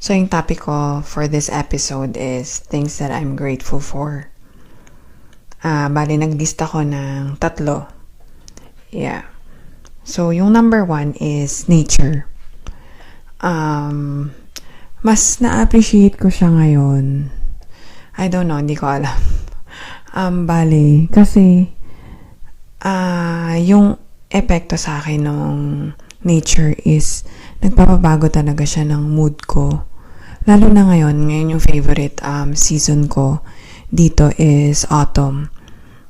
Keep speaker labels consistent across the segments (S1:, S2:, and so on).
S1: So, yung topic ko for this episode is things that I'm grateful for. Bali, naglista ko ng 3. Yeah. So, yung number 1 is nature. Mas na-appreciate ko siya ngayon. I don't know, hindi ko alam. Bali, kasi yung epekto sa akin ng nature is nagpapabago talaga siya ng mood ko. Lalo na ngayon yung favorite season ko dito is autumn.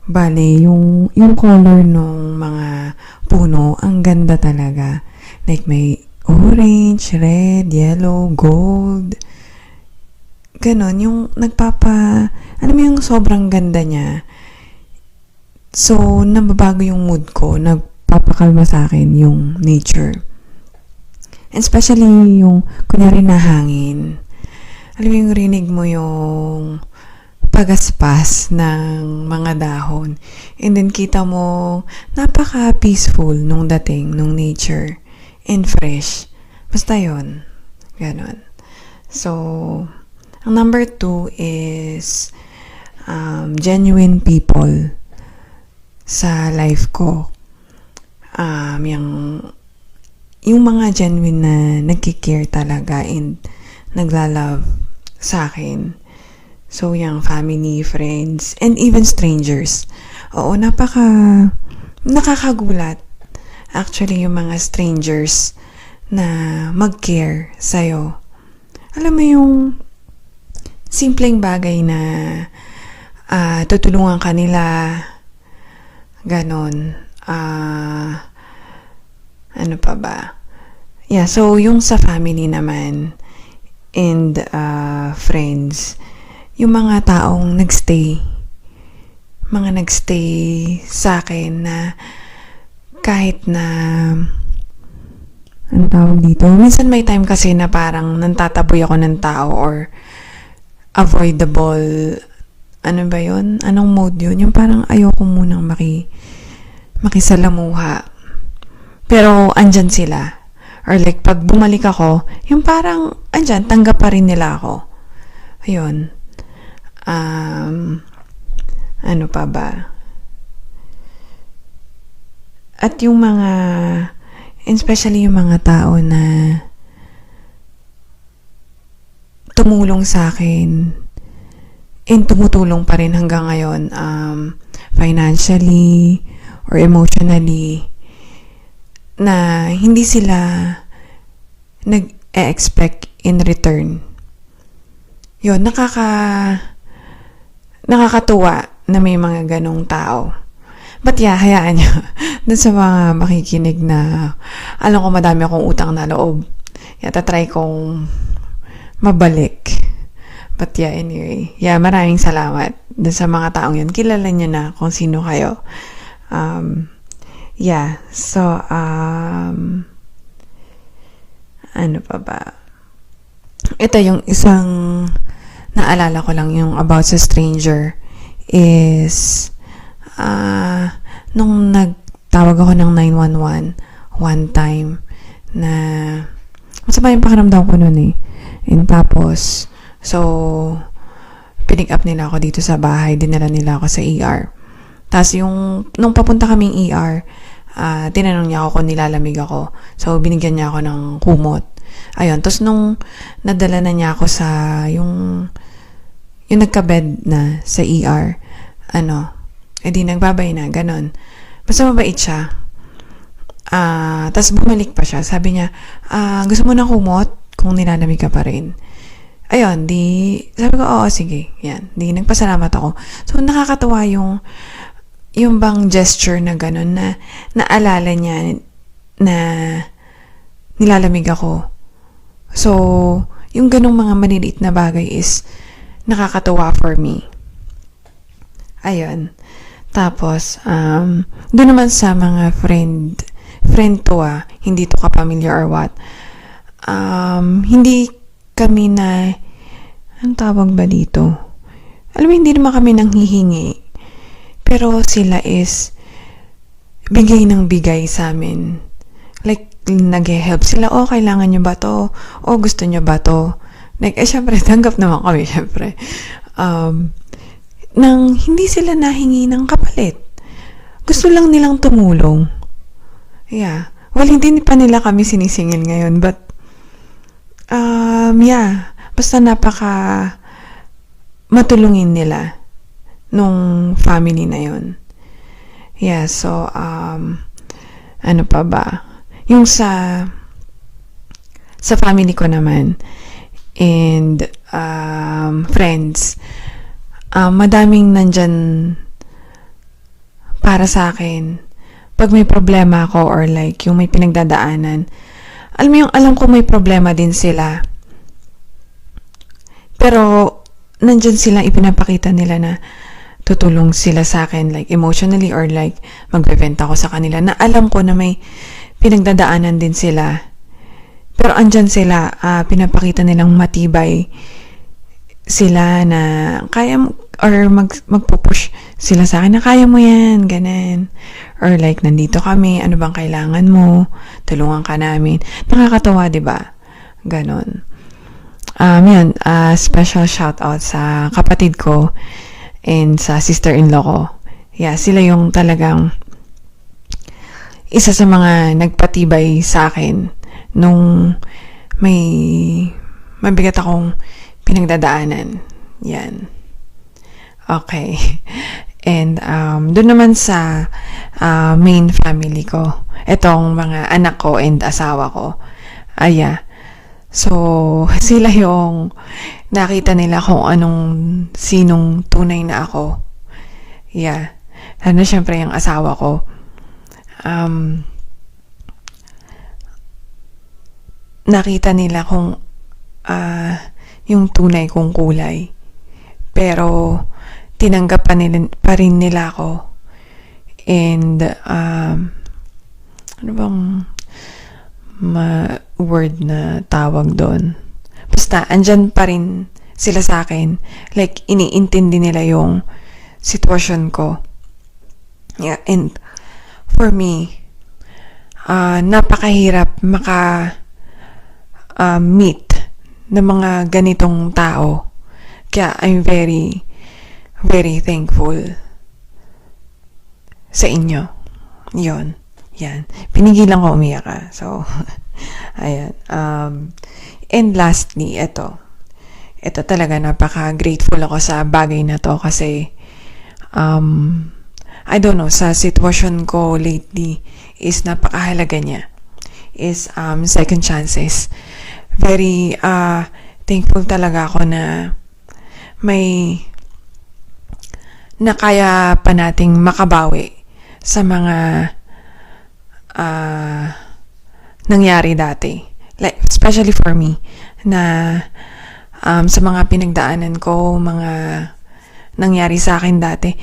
S1: Bale, yung color ng mga puno, ang ganda talaga. Like may orange, red, yellow, gold. Ganon, yung alam mo yung sobrang ganda niya. So, nababago yung mood ko, nagpapakalma sa akin yung nature. And especially yung, kunyari na hangin. Alam mo yung rinig mo yung pagaspas ng mga dahon. And then kita mo, napaka-peaceful nung dating, nung nature. And fresh. Basta yun. Ganon. So, ang number 2 is genuine people sa life ko. Yung mga genuine na nagkikare talaga and naglalove sa akin. So, yung family, friends, and even strangers. Oo, nakakagulat. Actually, yung mga strangers na mag-care sa'yo. Alam mo yung simpleng bagay na tutulungan ka nila, ganon. Ano pa ba? Yeah, so yung sa family naman and friends, yung mga taong nagstay sa akin na kahit na ang tawag dito, minsan may time kasi na parang nantataboy ako ng tao or avoidable, ano ba yun? Anong mode yun? Yung parang ayoko munang makisalamuha. Pero andyan sila. Or like, pag bumalik ako, yung parang andyan, tanggap pa rin nila ako. Ayun. Ano pa ba? At yung mga, especially yung mga tao na tumulong sa akin and tumutulong pa rin hanggang ngayon, financially or emotionally, na hindi sila nag-expect in return. Yun, nakakatuwa na may mga ganong tao. But yeah, hayaan nyo. Dun sa mga makikinig na alam ko madami akong utang na loob. Tatry kong mabalik. But yeah, anyway. Yeah, maraming salamat dun sa mga taong yun. Kilala nyo na kung sino kayo. Yeah, so, ano pa ba? Ito yung isang naalala ko lang yung about sa stranger is nung nagtawag ako ng 911 one time na masama yung pakiramdam ko nun eh. And tapos, so, pick up nila ako dito sa bahay, dinala nila ako sa ER. Tapos nung papunta kaming ER, tinanong niya ako kung nilalamig ako. So, binigyan niya ako ng kumot. Ayun, tapos nung nadala na niya ako sa yung nagka-bed na sa ER, edi nagbabay na, ganon. Basta mabait siya. Tapos bumalik pa siya. Sabi niya, gusto mo ng kumot kung nilalamig ka pa rin? Ayun, sabi ko, oo, sige. Yan, nagpasalamat ako. So, nakakatawa yung bang gesture na ganon na naalala niya na nilalamig ako. So, yung ganong mga maliliit na bagay is nakakatawa for me. Ayun. Tapos, doon naman sa mga friend to hindi to ka-familiar or what. Hindi kami na, anong tawag ba dito? Alam mo, hindi naman kami nanghihingi. Pero sila is bigay ng bigay sa amin. Like, nag-help sila, kailangan nyo ba to? Gusto nyo ba to? Like, syempre, tanggap naman kami, syempre. Nang hindi sila nahingi ng kapalit. Gusto lang nilang tumulong. Yeah. Well, hindi pa nila kami sinisingil ngayon, but, yeah. Basta napaka matulungin nila nung family na yun. Yeah, so, ano pa ba? Yung sa family ko naman, and friends, madaming nandyan para sa akin pag may problema ako or like yung may pinagdadaanan. Alam mo yung alam ko may problema din sila, pero nandyan sila, ipinapakita nila na tutulong sila sa akin like emotionally or like magbe-vent ako sa kanila na alam ko na may pinagdadaanan din sila. Pero andyan sila, pinapakita nilang matibay sila na kaya or magpupush sila sa akin na kaya mo yan, ganun. Or like, nandito kami, ano bang kailangan mo, tulungan ka namin. Nakakatawa, diba? Ganun. Yun, special shout out sa kapatid ko and sa sister-in-law ko. Yeah, sila yung talagang isa sa mga nagpatibay sa akin nung may mabigat akong pinagdadaanan. Yan. Okay. And doon naman sa main family ko, etong mga anak ko and asawa ko. So, sila yung nakita nila kung sinong tunay na ako. Yeah. Ano, syempre yung asawa ko. Nakita nila kung yung tunay kong kulay. Pero, tinanggap pa rin nila ako. And, ano bang word na tawag doon? Basta, andyan pa rin sila sa akin. Like, iniintindi nila yung sitwasyon ko. Yeah, and for me, napakahirap meet ng mga ganitong tao. Kaya I'm very, very thankful sa inyo. Yon. Yan. Pinigilan ko umiyak . So, ayan. And lastly, ito talaga napaka-grateful ako sa bagay na to kasi I don't know, sa sitwasyon ko lately is napakahalaga niya. Is second chances. Very thankful talaga ako na may nakaya pa nating makabawi sa mga nangyari dati. Like, especially for me, na sa mga pinagdaanan ko, mga nangyari sa akin dati,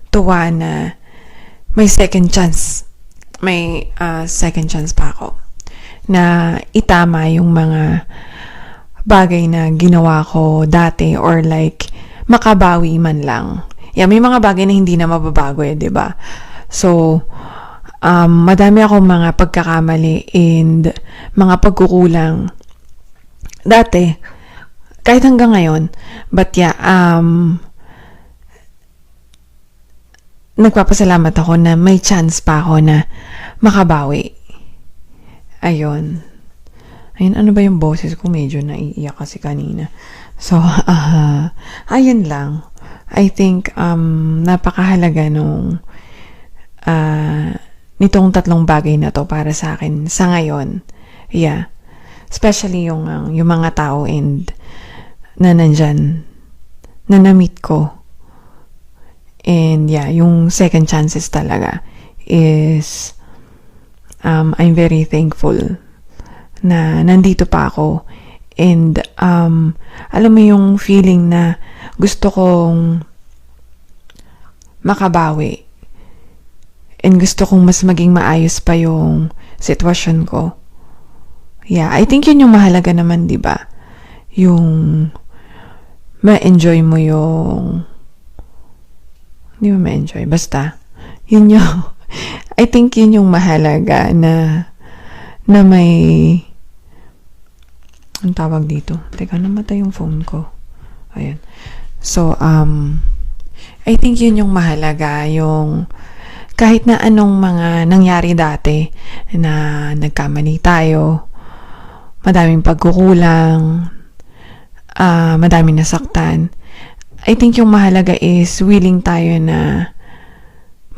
S1: tuwa na may second chance. May second chance pa ako na itama yung mga bagay na ginawa ko dati or like makabawi man lang. Yeah, may mga bagay na hindi na mababago diba? So, madami akong mga pagkakamali and mga pagkukulang dati, kahit hanggang ngayon. But yeah, nagpapasalamat ako na may chance pa ako na makabawi. Ayun, ano ba yung boses ko? Medyo naiiyak kasi kanina. So, ayun lang. I think, napakahalaga nitong tatlong bagay na to para sa akin sa ngayon. Yeah. Especially yung mga tao and na nandyan, na na-meet ko. And yeah, yung second chances talaga is I'm very thankful na nandito pa ako. And alam mo yung feeling na gusto kong makabawi and gusto kong mas maging maayos pa yung sitwasyon ko. Yeah, I think yun yung mahalaga naman, di ba? Yung ma-enjoy mo yung hindi mo ma-enjoy. Basta, yun yung I think yun yung mahalaga na may ang tawag dito. Teka, namatay yung phone ko. Ayan. So, I think yun yung mahalaga, yung kahit na anong mga nangyari dati na nagkamali tayo, madaming pagkukulang, madaming nasaktan. I think yung mahalaga is willing tayo na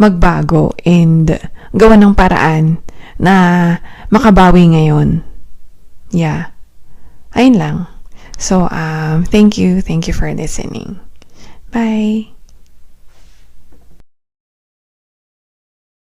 S1: magbago and gawa ng paraan na makabawi ngayon. Yeah. Ayun lang. So, thank you. Thank you for listening. Bye.